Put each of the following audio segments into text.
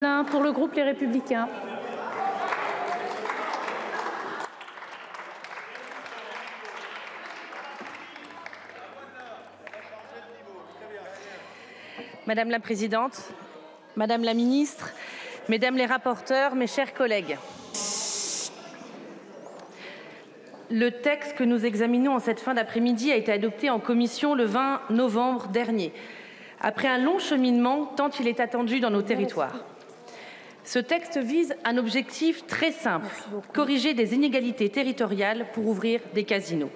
Pour le groupe Les Républicains. Madame la Présidente, Madame la Ministre, Mesdames les rapporteurs, mes chers collègues. Le texte que nous examinons en cette fin d'après-midi a été adopté en commission le 20 novembre dernier, après un long cheminement tant il est attendu dans nos territoires. Ce texte vise un objectif très simple, corriger des inégalités territoriales pour ouvrir des casinos.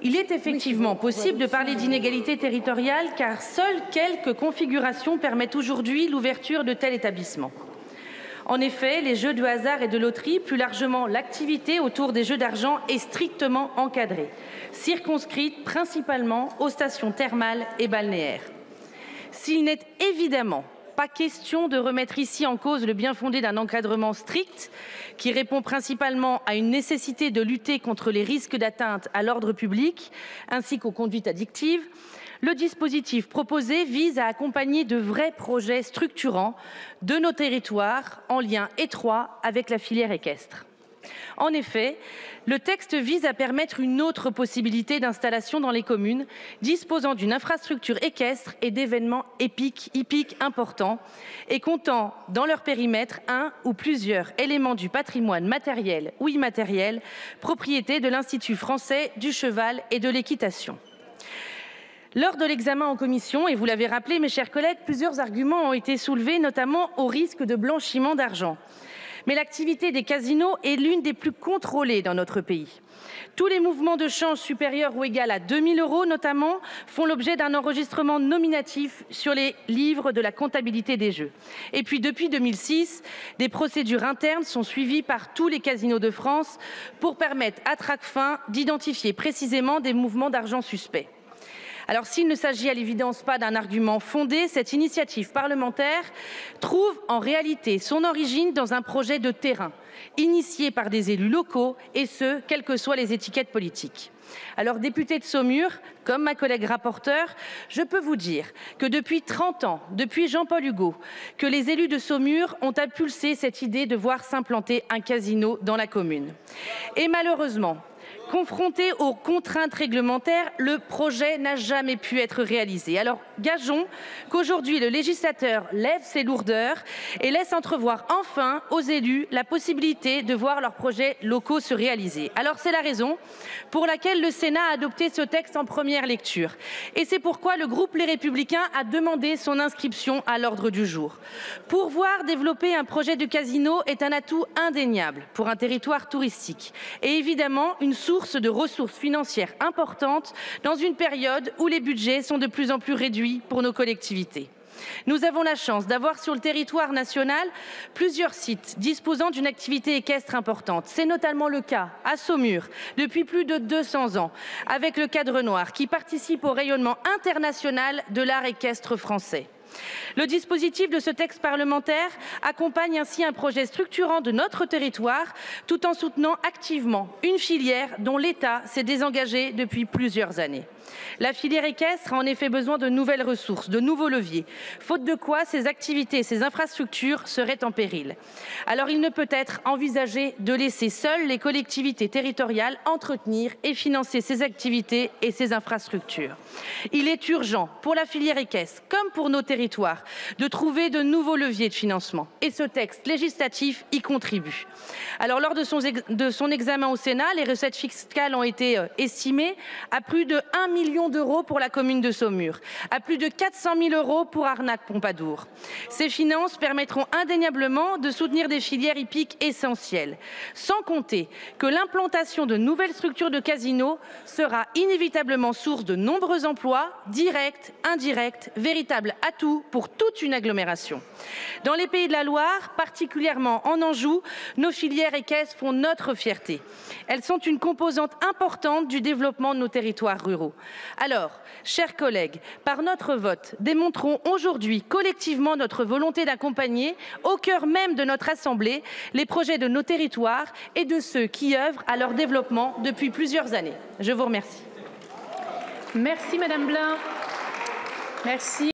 Il est effectivement possible de parler d'inégalités territoriales car seules quelques configurations permettent aujourd'hui l'ouverture de tels établissements. En effet, les jeux de hasard et de loterie, plus largement l'activité autour des jeux d'argent, est strictement encadrée, circonscrite principalement aux stations thermales et balnéaires. S'il n'est évidemment pas question de remettre ici en cause le bien-fondé d'un encadrement strict qui répond principalement à une nécessité de lutter contre les risques d'atteinte à l'ordre public ainsi qu'aux conduites addictives, le dispositif proposé vise à accompagner de vrais projets structurants de nos territoires en lien étroit avec la filière équestre. En effet, le texte vise à permettre une autre possibilité d'installation dans les communes disposant d'une infrastructure équestre et d'événements hippiques importants et comptant dans leur périmètre un ou plusieurs éléments du patrimoine matériel ou immatériel, propriété de l'Institut français du cheval et de l'équitation. Lors de l'examen en commission, et vous l'avez rappelé, mes chers collègues, plusieurs arguments ont été soulevés, notamment au risque de blanchiment d'argent. Mais l'activité des casinos est l'une des plus contrôlées dans notre pays. Tous les mouvements de change supérieurs ou égal à 2 000 € notamment font l'objet d'un enregistrement nominatif sur les livres de la comptabilité des jeux. Et puis depuis 2006, des procédures internes sont suivies par tous les casinos de France pour permettre à Tracfin d'identifier précisément des mouvements d'argent suspects. Alors s'il ne s'agit à l'évidence pas d'un argument fondé, cette initiative parlementaire trouve en réalité son origine dans un projet de terrain, initié par des élus locaux et ce, quelles que soient les étiquettes politiques. Alors député de Saumur, comme ma collègue rapporteure, je peux vous dire que depuis 30 ans, depuis Jean-Paul Hugot, que les élus de Saumur ont impulsé cette idée de voir s'implanter un casino dans la commune. Et malheureusement, confronté aux contraintes réglementaires, le projet n'a jamais pu être réalisé. Alors gageons qu'aujourd'hui le législateur lève ses lourdeurs et laisse entrevoir enfin aux élus la possibilité de voir leurs projets locaux se réaliser. Alors c'est la raison pour laquelle le Sénat a adopté ce texte en première lecture. Et c'est pourquoi le groupe Les Républicains a demandé son inscription à l'ordre du jour. Pouvoir développer un projet de casino est un atout indéniable pour un territoire touristique et évidemment une source de ressources financières importantes dans une période où les budgets sont de plus en plus réduits pour nos collectivités. Nous avons la chance d'avoir sur le territoire national plusieurs sites disposant d'une activité équestre importante. C'est notamment le cas à Saumur depuis plus de 200 ans avec le Cadre Noir qui participe au rayonnement international de l'art équestre français. Le dispositif de ce texte parlementaire accompagne ainsi un projet structurant de notre territoire tout en soutenant activement une filière dont l'État s'est désengagé depuis plusieurs années. La filière équestre a en effet besoin de nouvelles ressources, de nouveaux leviers, faute de quoi ses activités et ses infrastructures seraient en péril. Alors il ne peut être envisagé de laisser seules les collectivités territoriales entretenir et financer ces activités et ces infrastructures. Il est urgent pour la filière équestre comme pour nos territoires de trouver de nouveaux leviers de financement et ce texte législatif y contribue. Alors lors de son examen au Sénat, les recettes fiscales ont été estimées à plus de 1 million d'euros pour la commune de Saumur, à plus de 400 000 € pour Arnac-Pompadour. Ces finances permettront indéniablement de soutenir des filières hippiques essentielles, sans compter que l'implantation de nouvelles structures de casinos sera inévitablement source de nombreux emplois, directs, indirects, véritables atouts pour toute une agglomération. Dans les Pays de la Loire, particulièrement en Anjou, nos filières équestres font notre fierté. Elles sont une composante importante du développement de nos territoires ruraux. Alors, chers collègues, par notre vote, démontrons aujourd'hui collectivement notre volonté d'accompagner, au cœur même de notre Assemblée, les projets de nos territoires et de ceux qui œuvrent à leur développement depuis plusieurs années. Je vous remercie. Merci Madame Blin. Merci.